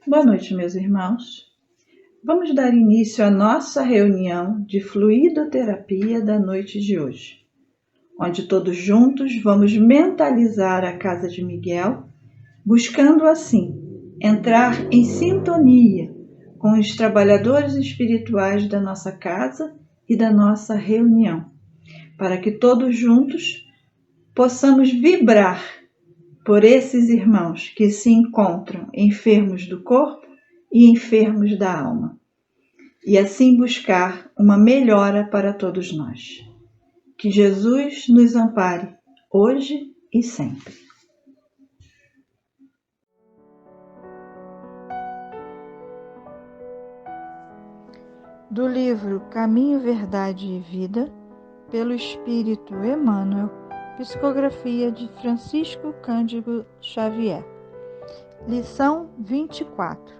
Boa noite, meus irmãos. Vamos dar início à nossa reunião de fluidoterapia da noite de hoje, onde todos juntos vamos mentalizar a casa de Miguel, buscando assim entrar em sintonia com os trabalhadores espirituais da nossa casa e da nossa reunião, para que todos juntos possamos vibrar por esses irmãos que se encontram enfermos do corpo e enfermos da alma, e assim buscar uma melhora para todos nós. Que Jesus nos ampare hoje e sempre. Do livro Caminho, Verdade e Vida, pelo Espírito Emmanuel, psicografia de Francisco Cândido Xavier. Lição 24.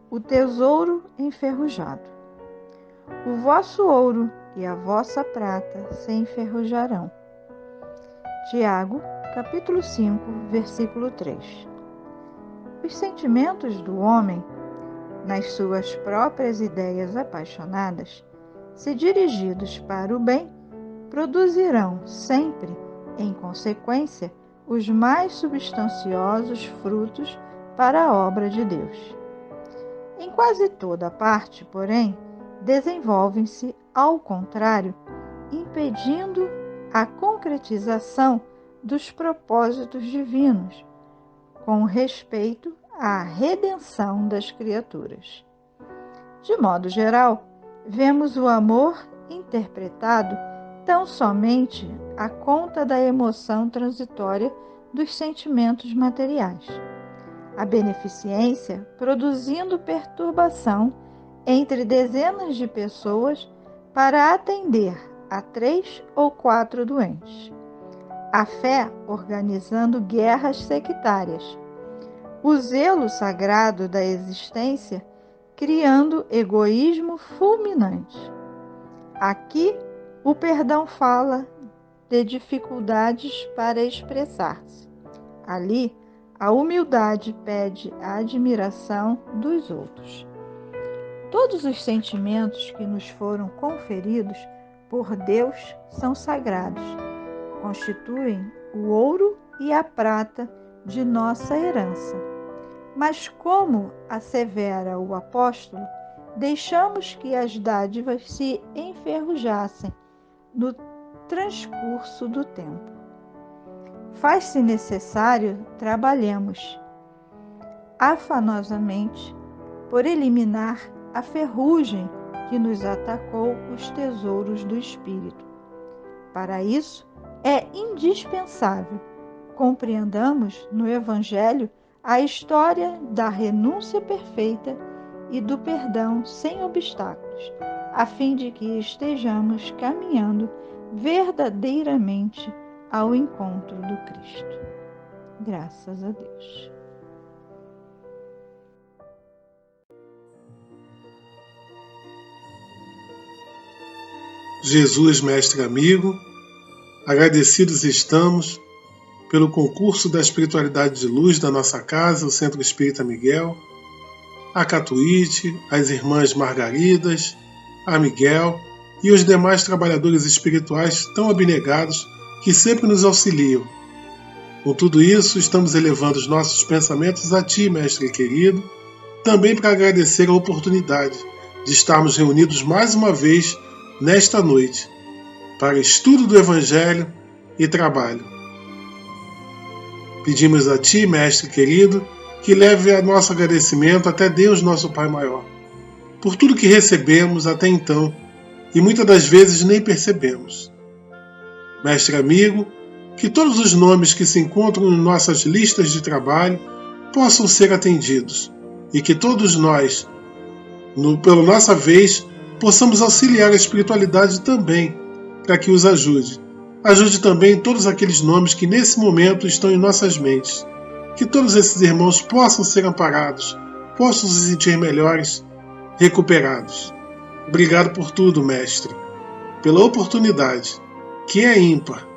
O tesouro enferrujado. O vosso ouro e a vossa prata se enferrujarão. Tiago, capítulo 5, versículo 3. Os sentimentos do homem, nas suas próprias ideias apaixonadas, se dirigidos para o bem, produzirão sempre, em consequência, os mais substanciosos frutos para a obra de Deus. Em quase toda parte, porém, desenvolvem-se, ao contrário, impedindo a concretização dos propósitos divinos, com respeito à redenção das criaturas. De modo geral, vemos o amor interpretado tão somente à conta da emoção transitória dos sentimentos materiais. a beneficência produzindo perturbação entre dezenas de pessoas para atender a 3 ou 4 doentes. A fé organizando guerras sectárias. O zelo sagrado da existência criando egoísmo fulminante. Aqui, o perdão fala de dificuldades para expressar-se. Ali, a humildade pede a admiração dos outros. Todos os sentimentos que nos foram conferidos por Deus são sagrados, constituem o ouro e a prata de nossa herança. Mas, como assevera o apóstolo, deixamos que as dádivas se enferrujassem no transcurso do tempo. Faz-se necessário trabalhemos afanosamente por eliminar a ferrugem que nos atacou os tesouros do Espírito. Para isso, é indispensável compreendamos no Evangelho a história da renúncia perfeita e do perdão sem obstáculos, a fim de que estejamos caminhando verdadeiramente ao encontro do Cristo. Graças a Deus. Jesus, mestre amigo, agradecidos estamos pelo concurso da espiritualidade de luz da nossa casa, o Centro Espírita Miguel, a Catuíte, as irmãs Margaridas, a Miguel e os demais trabalhadores espirituais tão abnegados que sempre nos auxiliam. Com tudo isso, estamos elevando os nossos pensamentos a Ti, mestre querido, também para agradecer a oportunidade de estarmos reunidos mais uma vez nesta noite, para estudo do Evangelho e trabalho. Pedimos a Ti, mestre querido, que leve a nosso agradecimento até Deus, nosso Pai maior, por tudo que recebemos até então e muitas das vezes nem percebemos. Mestre amigo, que todos os nomes que se encontram em nossas listas de trabalho possam ser atendidos e que todos nós, pela nossa vez, possamos auxiliar a espiritualidade também, para que os ajude. Ajude também todos aqueles nomes que nesse momento estão em nossas mentes. Que todos esses irmãos possam ser amparados, possam se sentir melhores, recuperados. Obrigado por tudo, mestre, pela oportunidade, que é ímpar.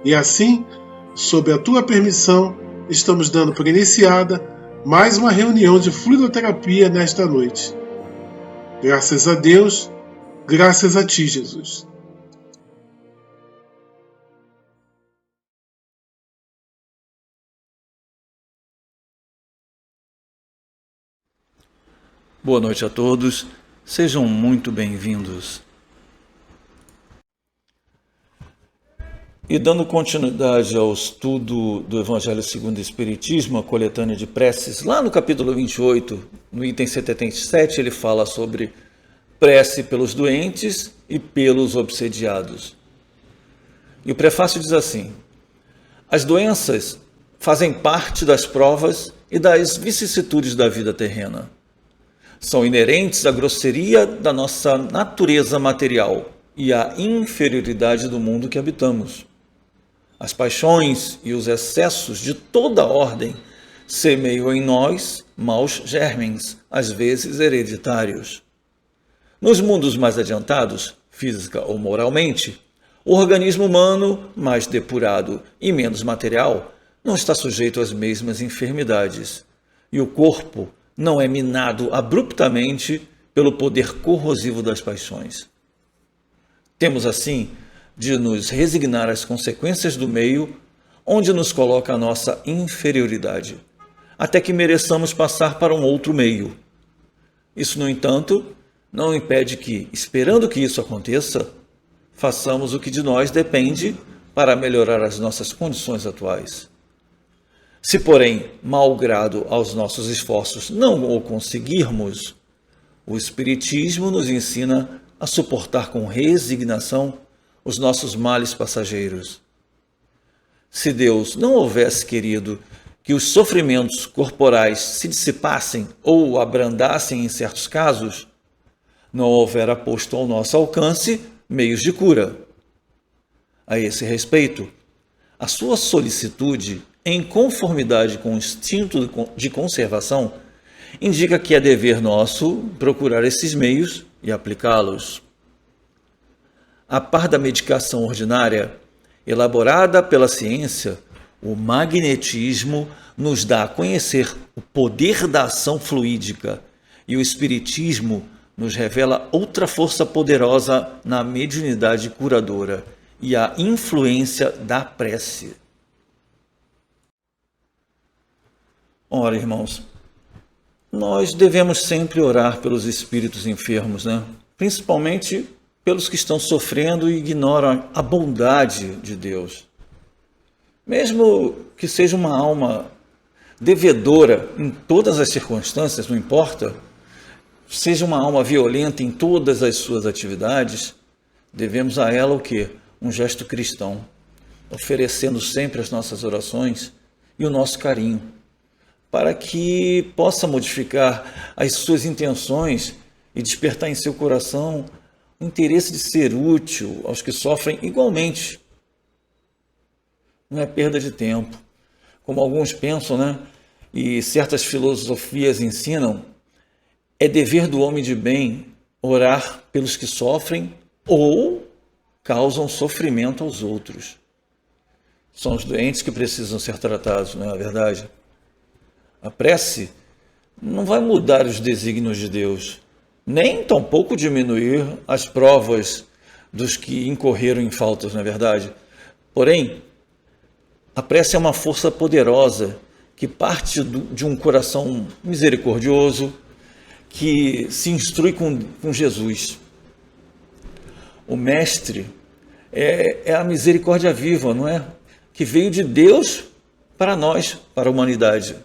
E assim, sob a tua permissão, estamos dando por iniciada mais uma reunião de fluidoterapia nesta noite. Graças a Deus, graças a Ti, Jesus. Boa noite a todos, sejam muito bem-vindos. E dando continuidade ao estudo do Evangelho segundo o Espiritismo, a coletânea de preces, lá no capítulo 28, no item 77, ele fala sobre prece pelos doentes e pelos obsediados. E o prefácio diz assim: as doenças fazem parte das provas e das vicissitudes da vida terrena. São inerentes à grosseria da nossa natureza material e à inferioridade do mundo que habitamos. As paixões e os excessos de toda ordem semeiam em nós maus germens, às vezes hereditários. Nos mundos mais adiantados, física ou moralmente, o organismo humano, mais depurado e menos material, não está sujeito às mesmas enfermidades, e o corpo não é minado abruptamente pelo poder corrosivo das paixões. Temos, assim, de nos resignar às consequências do meio onde nos coloca a nossa inferioridade, até que mereçamos passar para um outro meio. Isso, no entanto, não impede que, esperando que isso aconteça, façamos o que de nós depende para melhorar as nossas condições atuais. Se, porém, malgrado aos nossos esforços não o conseguirmos, o Espiritismo nos ensina a suportar com resignação os nossos males passageiros. Se Deus não houvesse querido que os sofrimentos corporais se dissipassem ou abrandassem em certos casos, não houvera posto ao nosso alcance meios de cura. A esse respeito, a sua solicitude, em conformidade com o instinto de conservação, indica que é dever nosso procurar esses meios e aplicá-los. A par da medicação ordinária, elaborada pela ciência, o magnetismo nos dá a conhecer o poder da ação fluídica e o espiritismo nos revela outra força poderosa na mediunidade curadora e a influência da prece. Ora, irmãos, nós devemos sempre orar pelos espíritos enfermos, né? Principalmente pelos que estão sofrendo e ignoram a bondade de Deus. Mesmo que seja uma alma devedora em todas as circunstâncias, não importa, seja uma alma violenta em todas as suas atividades, devemos a ela o quê? Um gesto cristão, oferecendo sempre as nossas orações e o nosso carinho, para que possa modificar as suas intenções e despertar em seu coração o interesse de ser útil aos que sofrem igualmente. Não é perda de tempo, como alguns pensam, né? E certas filosofias ensinam, é dever do homem de bem orar pelos que sofrem ou causam sofrimento aos outros. São os doentes que precisam ser tratados, não é verdade? A prece não vai mudar os desígnios de Deus, nem tampouco diminuir as provas dos que incorreram em faltas, não é verdade? Porém, a prece é uma força poderosa que parte de um coração misericordioso, que se instrui com Jesus. O Mestre é a misericórdia viva, não é? Que veio de Deus para nós, para a humanidade.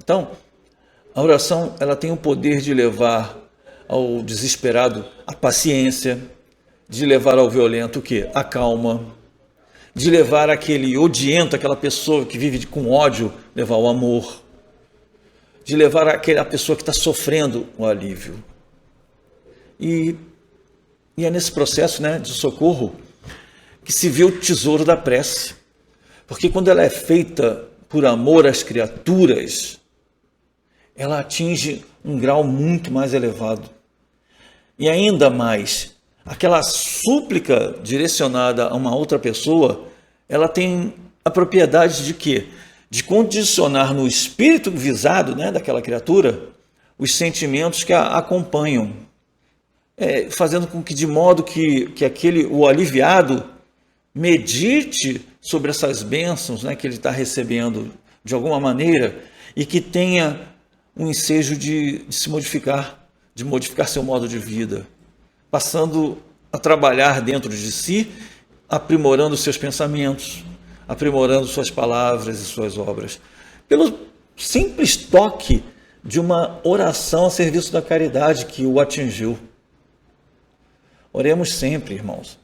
Então, a oração ela tem o poder de levar ao desesperado a paciência, de levar ao violento o quê? A calma, de levar aquele odiento, aquela pessoa que vive com ódio, levar o amor, de levar aquela pessoa que está sofrendo o alívio. E é nesse processo, né, de socorro que se vê o tesouro da prece. Porque quando ela é feita por amor às criaturas, ela atinge um grau muito mais elevado. E ainda mais, aquela súplica direcionada a uma outra pessoa, ela tem a propriedade de quê? De condicionar no espírito visado, né, daquela criatura, os sentimentos que a acompanham, fazendo com que, de modo que o aliviado medite sobre essas bênçãos, né, que ele está recebendo de alguma maneira e que tenha um ensejo de se modificar, de modificar seu modo de vida, passando a trabalhar dentro de si, aprimorando seus pensamentos, aprimorando suas palavras e suas obras, pelo simples toque de uma oração a serviço da caridade que o atingiu. Oremos sempre, irmãos.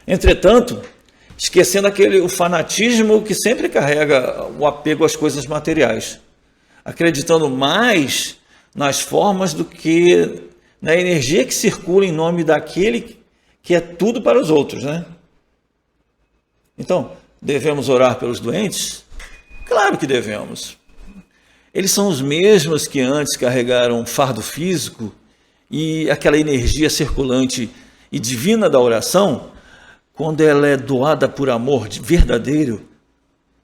Entretanto, esquecendo o fanatismo que sempre carrega o apego às coisas materiais, acreditando mais nas formas do que na energia que circula em nome daquele que é tudo para os outros, né? Então, devemos orar pelos doentes? Claro que devemos. Eles são os mesmos que antes carregaram um fardo físico e aquela energia circulante e divina da oração, quando ela é doada por amor verdadeiro,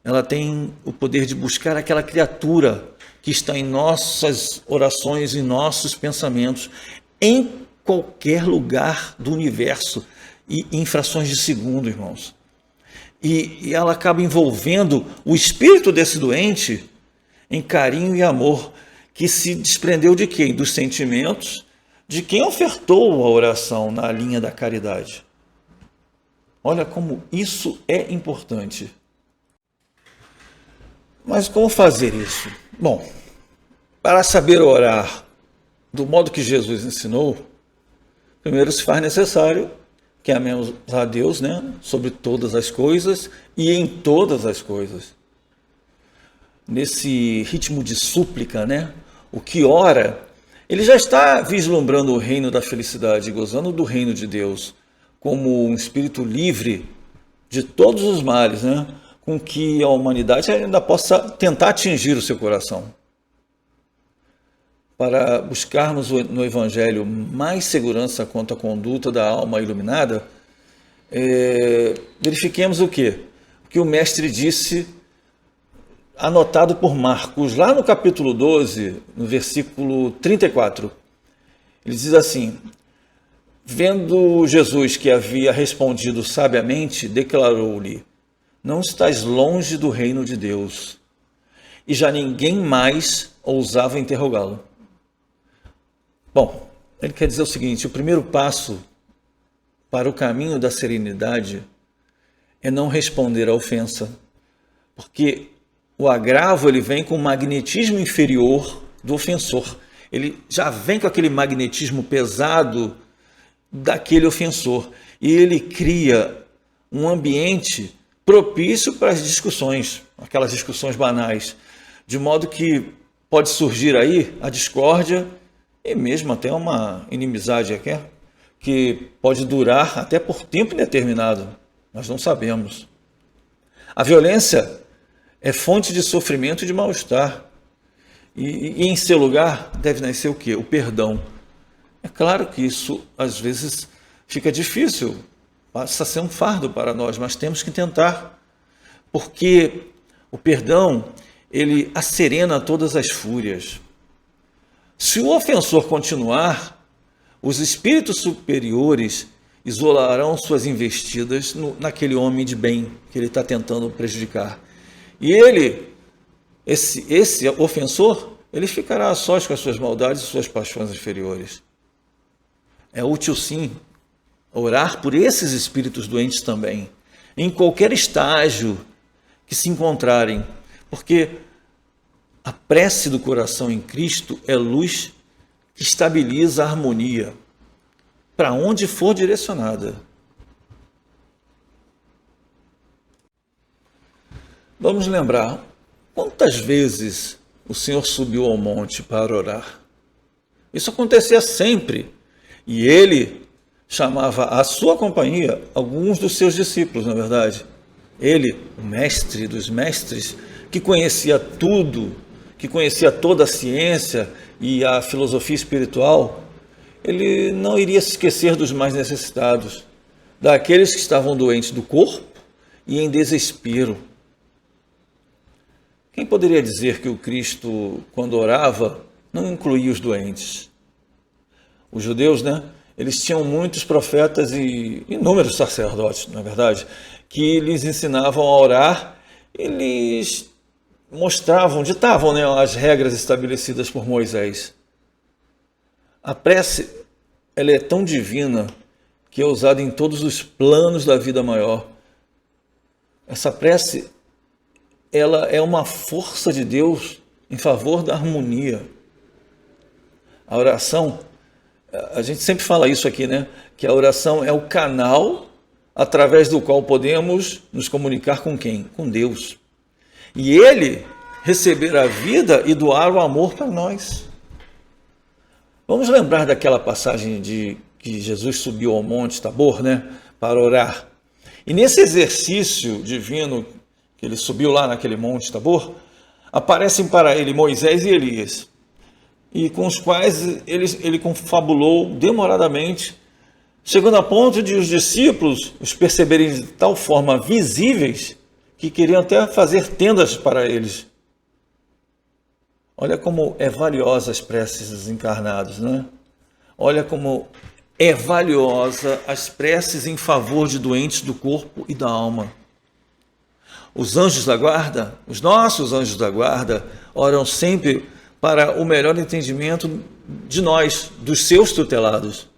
ela tem o poder de buscar aquela criatura que está em nossas orações, em nossos pensamentos, em qualquer lugar do universo e em frações de segundo, irmãos. E ela acaba envolvendo o espírito desse doente em carinho e amor, que se desprendeu de quem? Dos sentimentos de quem ofertou a oração na linha da caridade. Olha como isso é importante. Mas como fazer isso? Bom, para saber orar do modo que Jesus ensinou, primeiro se faz necessário que amemos a Deus, né, sobre todas as coisas e em todas as coisas. nesse ritmo de súplica, né? O que ora, ele já está vislumbrando o reino da felicidade, gozando do reino de Deus, como um espírito livre de todos os males, né? Com que a humanidade ainda possa tentar atingir o seu coração. Para buscarmos no Evangelho mais segurança quanto à conduta da alma iluminada, verifiquemos o quê? O que o Mestre disse, anotado por Marcos, lá no capítulo 12, no versículo 34. Ele diz assim: vendo Jesus que havia respondido sabiamente, declarou-lhe: não estás longe do reino de Deus. E já ninguém mais ousava interrogá-lo. Bom, ele quer dizer o seguinte: o primeiro passo para o caminho da serenidade é não responder à ofensa, porque o agravo ele vem com o magnetismo inferior do ofensor. Ele já vem com aquele magnetismo pesado daquele ofensor e ele cria um ambiente propício para as discussões, aquelas discussões banais, de modo que pode surgir aí a discórdia e mesmo até uma inimizade que pode durar até por tempo indeterminado. Nós não sabemos. A violência é fonte de sofrimento e de mal-estar. E em seu lugar deve nascer o quê? O perdão. É claro que isso às vezes fica difícil, passa a ser um fardo para nós, mas temos que tentar, porque o perdão, ele acerena todas as fúrias. Se o ofensor continuar, os espíritos superiores isolarão suas investidas naquele homem de bem que ele está tentando prejudicar. E ele, esse ofensor, ele ficará a sós com as suas maldades e suas paixões inferiores. É útil, sim, orar por esses espíritos doentes também, em qualquer estágio que se encontrarem, porque a prece do coração em Cristo é luz que estabiliza a harmonia, para onde for direcionada. Vamos lembrar, quantas vezes o Senhor subiu ao monte para orar? Isso acontecia sempre, e ele chamava à sua companhia alguns dos seus discípulos, na verdade. Ele, o mestre dos mestres, que conhecia tudo, que conhecia toda a ciência e a filosofia espiritual, ele não iria se esquecer dos mais necessitados, daqueles que estavam doentes do corpo e em desespero. Quem poderia dizer que o Cristo, quando orava, não incluía os doentes? Os judeus, eles tinham muitos profetas e inúmeros sacerdotes, na verdade, que lhes ensinavam a orar, eles ditavam as regras estabelecidas por Moisés. A prece, ela é tão divina que é usada em todos os planos da vida maior. Essa prece, ela é uma força de Deus em favor da harmonia. A oração, a gente sempre fala isso aqui, que a oração é o canal através do qual podemos nos comunicar com quem? Com Deus. E Ele receber a vida e doar o amor para nós. Vamos lembrar daquela passagem de que Jesus subiu ao Monte Tabor, para orar. E nesse exercício divino que ele subiu lá naquele Monte Tabor, aparecem para ele Moisés e Elias, e com os quais ele confabulou demoradamente, chegando a ponto de os discípulos os perceberem de tal forma visíveis que queriam até fazer tendas para eles. Olha como é valiosa as preces dos encarnados, Olha como é valiosa as preces em favor de doentes do corpo e da alma. Os anjos da guarda, os nossos anjos da guarda, oram sempre para o melhor entendimento de nós, dos seus tutelados.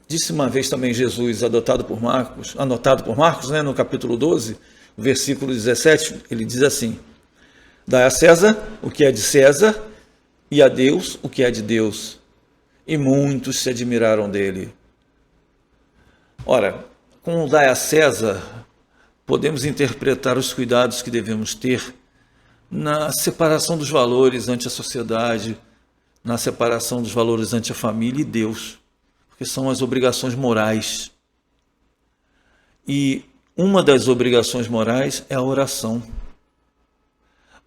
Disse uma vez também Jesus, anotado por Marcos, no capítulo 12, versículo 17, ele diz assim: dai a César o que é de César e a Deus o que é de Deus. E muitos se admiraram dele. Ora, com o dai a César, podemos interpretar os cuidados que devemos ter na separação dos valores ante a sociedade, na separação dos valores ante a família e Deus, porque são as obrigações morais. E uma das obrigações morais é a oração.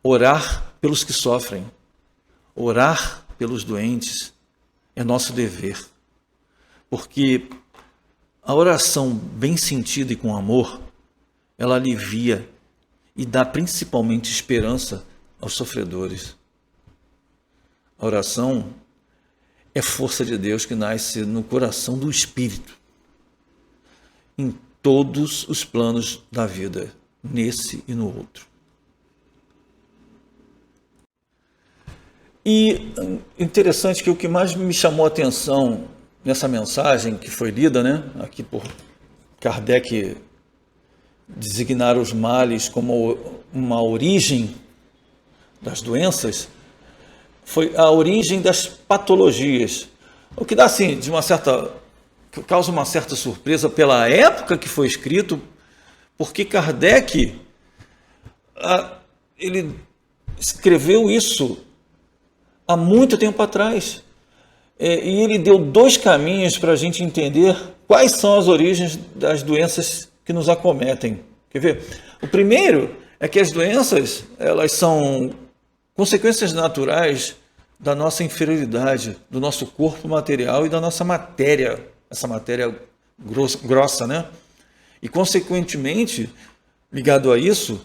Orar pelos que sofrem, orar pelos doentes é nosso dever, porque a oração bem sentida e com amor, ela alivia e dá principalmente esperança aos sofredores. A oração é força de Deus que nasce no coração do Espírito, em todos os planos da vida, nesse e no outro. E interessante que o que mais me chamou a atenção nessa mensagem que foi lida, aqui por Kardec, designar os males como uma origem das doenças, foi a origem das patologias. O que dá assim, causa uma certa surpresa pela época que foi escrito, porque Kardec ele escreveu isso há muito tempo atrás. E ele deu 2 caminhos para a gente entender quais são as origens das doenças que nos acometem. Quer ver? O primeiro é que as doenças, elas são consequências naturais da nossa inferioridade, do nosso corpo material e da nossa matéria, essa matéria grossa, E, consequentemente, ligado a isso,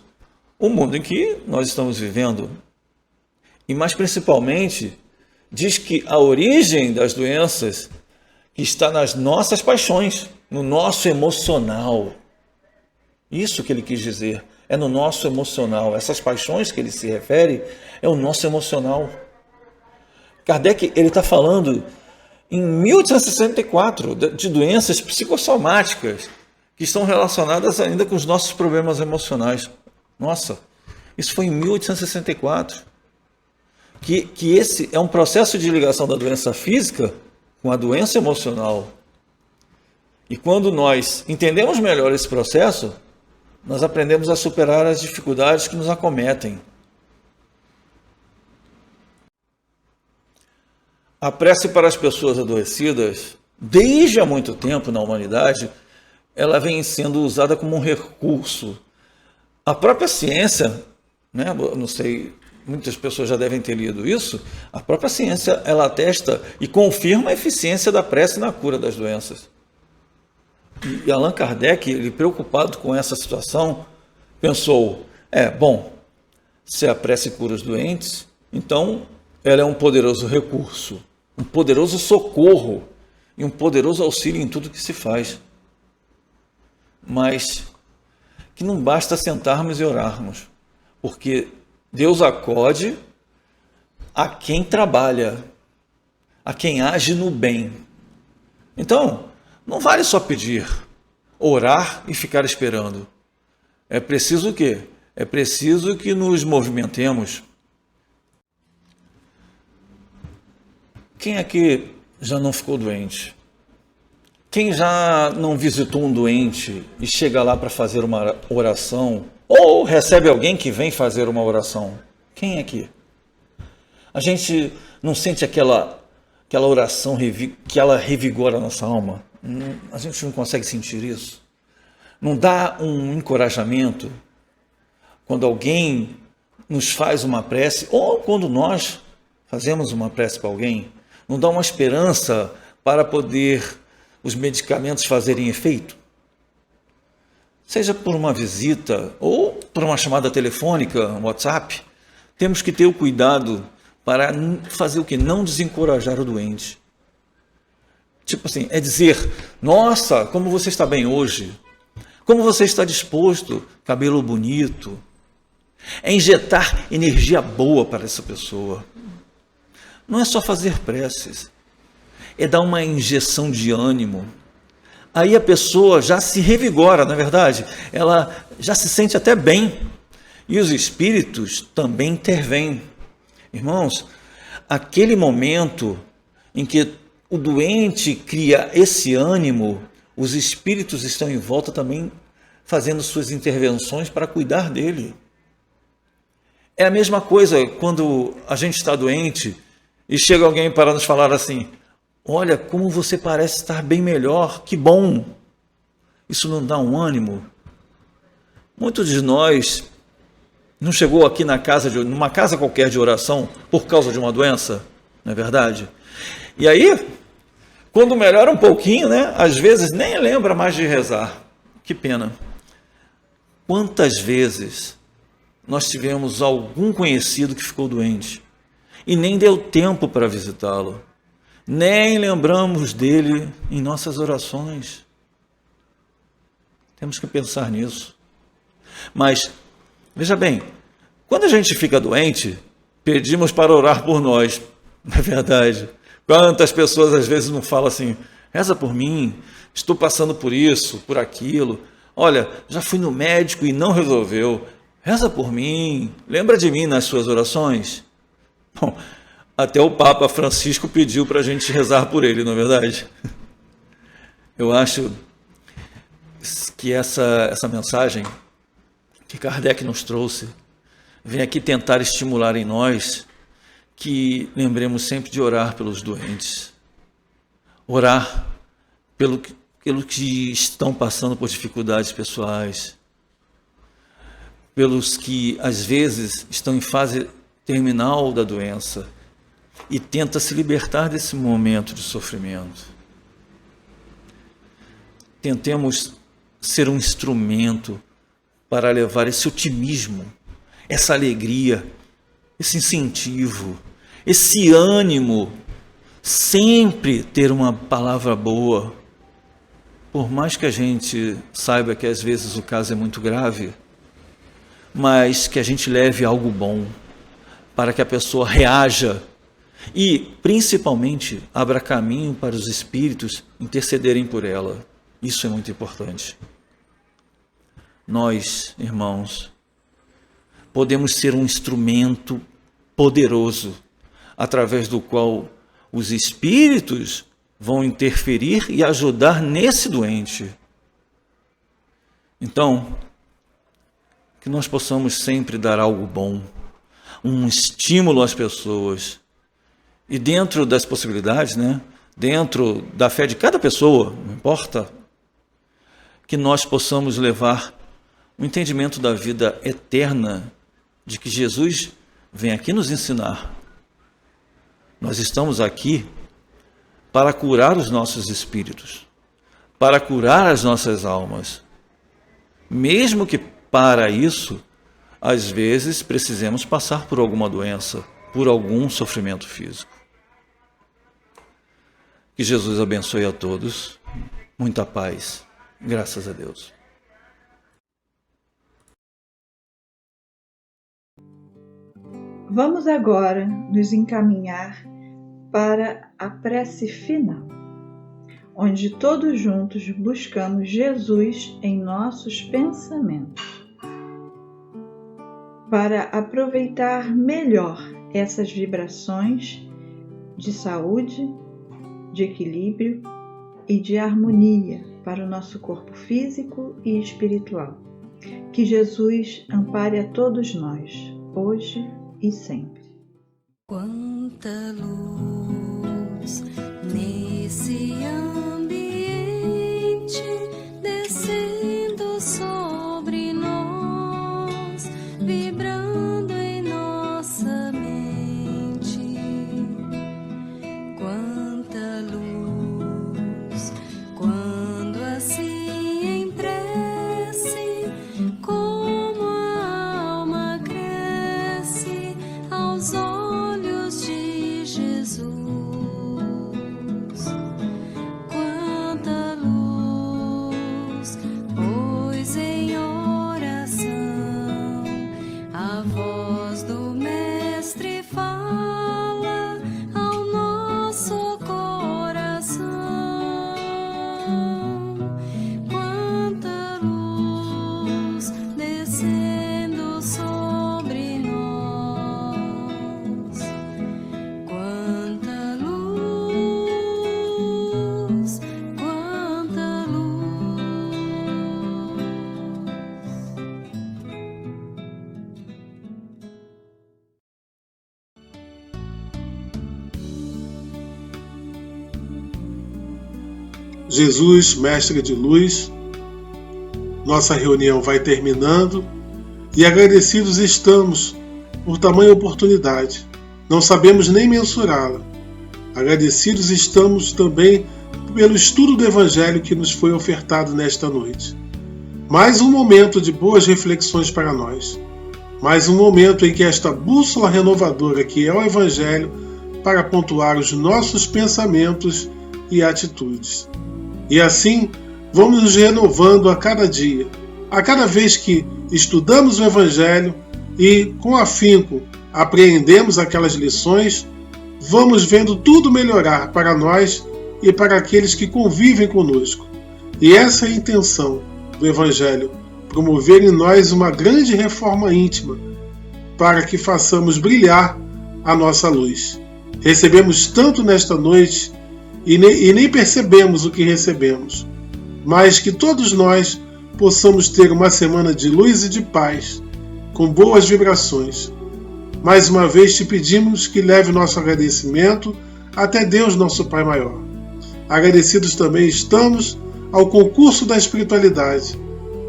o mundo em que nós estamos vivendo. E, mais principalmente, diz que a origem das doenças está nas nossas paixões, no nosso emocional. Isso que ele quis dizer, é no nosso emocional. Essas paixões que ele se refere é o nosso emocional. Kardec está falando em 1864 de doenças psicossomáticas que estão relacionadas ainda com os nossos problemas emocionais. Nossa, isso foi em 1864. Que esse é um processo de ligação da doença física com a doença emocional. E quando nós entendemos melhor esse processo, nós aprendemos a superar as dificuldades que nos acometem. A prece para as pessoas adoecidas, desde há muito tempo na humanidade, ela vem sendo usada como um recurso. A própria ciência, não sei, muitas pessoas já devem ter lido isso, a própria ciência, ela atesta e confirma a eficiência da prece na cura das doenças. E Allan Kardec, ele preocupado com essa situação, pensou, se a prece cura os doentes, então ela é um poderoso recurso, um poderoso socorro e um poderoso auxílio em tudo que se faz. Mas que não basta sentarmos e orarmos, porque Deus acode a quem trabalha, a quem age no bem. Então, não vale só pedir, orar e ficar esperando. É preciso o quê? É preciso que nos movimentemos. Quem aqui já não ficou doente? Quem já não visitou um doente e chega lá para fazer uma oração? Ou recebe alguém que vem fazer uma oração? Quem aqui? A gente não sente aquela oração que ela revigora a nossa alma? A gente não consegue sentir isso? Não dá um encorajamento quando alguém nos faz uma prece, ou quando nós fazemos uma prece para alguém? Não dá uma esperança para poder os medicamentos fazerem efeito? Seja por uma visita ou por uma chamada telefônica, um WhatsApp, temos que ter o cuidado para fazer o que? Não desencorajar o doente. Tipo assim, é dizer, nossa, como você está bem hoje, como você está disposto, cabelo bonito. É injetar energia boa para essa pessoa. Não é só fazer preces, é dar uma injeção de ânimo. Aí a pessoa já se revigora, na verdade, ela já se sente até bem. E os espíritos também intervêm. Irmãos, aquele momento em que o doente cria esse ânimo, os espíritos estão em volta também fazendo suas intervenções para cuidar dele. É a mesma coisa quando a gente está doente e chega alguém para nos falar assim: olha, como você parece estar bem melhor, que bom. Isso não dá um ânimo? Muitos de nós não chegou aqui numa casa qualquer de oração por causa de uma doença, não é verdade? E aí, quando melhora um pouquinho, né, às vezes nem lembra mais de rezar. Que pena. Quantas vezes nós tivemos algum conhecido que ficou doente e nem deu tempo para visitá-lo, nem lembramos dele em nossas orações. Temos que pensar nisso. Mas, veja bem, quando a gente fica doente, pedimos para orar por nós, não é verdade? Quantas pessoas às vezes não falam assim: reza por mim, estou passando por isso, por aquilo, olha, já fui no médico e não resolveu, reza por mim, lembra de mim nas suas orações? Bom, até o Papa Francisco pediu para a gente rezar por ele, não é verdade? Eu acho que essa mensagem que Kardec nos trouxe vem aqui tentar estimular em nós que lembremos sempre de orar pelos doentes, orar pelo que estão passando por dificuldades pessoais, pelos que às vezes estão em fase terminal da doença e tenta se libertar desse momento de sofrimento. Tentemos ser um instrumento para levar esse otimismo, essa alegria, esse incentivo, esse ânimo, sempre ter uma palavra boa. Por mais que a gente saiba que às vezes o caso é muito grave, mas que a gente leve algo bom para que a pessoa reaja e, principalmente, abra caminho para os espíritos intercederem por ela. Isso é muito importante. Nós, irmãos, podemos ser um instrumento poderoso através do qual os espíritos vão interferir e ajudar nesse doente. Então, que nós possamos sempre dar algo bom, um estímulo às pessoas. E dentro das possibilidades, né, dentro da fé de cada pessoa, não importa, que nós possamos levar o entendimento da vida eterna, de que Jesus vem aqui nos ensinar. Nós estamos aqui para curar os nossos espíritos, para curar as nossas almas. Mesmo que para isso, às vezes, precisemos passar por alguma doença, por algum sofrimento físico. Que Jesus abençoe a todos. Muita paz. Graças a Deus. Vamos agora nos encaminhar para a prece final, onde todos juntos buscamos Jesus em nossos pensamentos, para aproveitar melhor essas vibrações de saúde, de equilíbrio e de harmonia para o nosso corpo físico e espiritual. Que Jesus ampare a todos nós, hoje e sempre. Quanta luz nesse ambiente, descendo sobre nós, vibrando em nossa mente. Quanta luz, quando assim em prece, como a alma cresce aos olhos de Jesus. Jesus, Mestre de Luz, nossa reunião vai terminando e agradecidos estamos por tamanha oportunidade. Não sabemos nem mensurá-la. Agradecidos estamos também pelo estudo do Evangelho que nos foi ofertado nesta noite. Mais um momento de boas reflexões para nós. Mais um momento em que esta bússola renovadora que é o Evangelho para pontuar os nossos pensamentos e atitudes. E assim, vamos nos renovando a cada dia, a cada vez que estudamos o Evangelho e, com afinco, apreendemos aquelas lições, vamos vendo tudo melhorar para nós e para aqueles que convivem conosco. E essa é a intenção do Evangelho, promover em nós uma grande reforma íntima, para que façamos brilhar a nossa luz. Recebemos tanto nesta noite e nem percebemos o que recebemos, mas que todos nós possamos ter uma semana de luz e de paz, com boas vibrações. Mais uma vez te pedimos que leve nosso agradecimento até Deus, nosso Pai Maior. Agradecidos também estamos ao concurso da espiritualidade,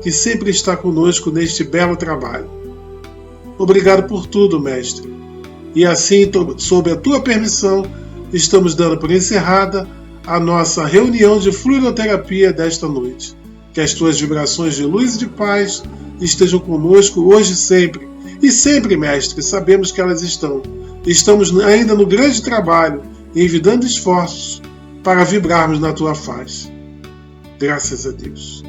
que sempre está conosco neste belo trabalho. Obrigado por tudo, Mestre. E assim, sob a tua permissão, estamos dando por encerrada a nossa reunião de fluidoterapia desta noite. Que as tuas vibrações de luz e de paz estejam conosco hoje e sempre. E sempre, Mestre, sabemos que elas estão. Estamos ainda no grande trabalho, envidando esforços para vibrarmos na tua face. Graças a Deus.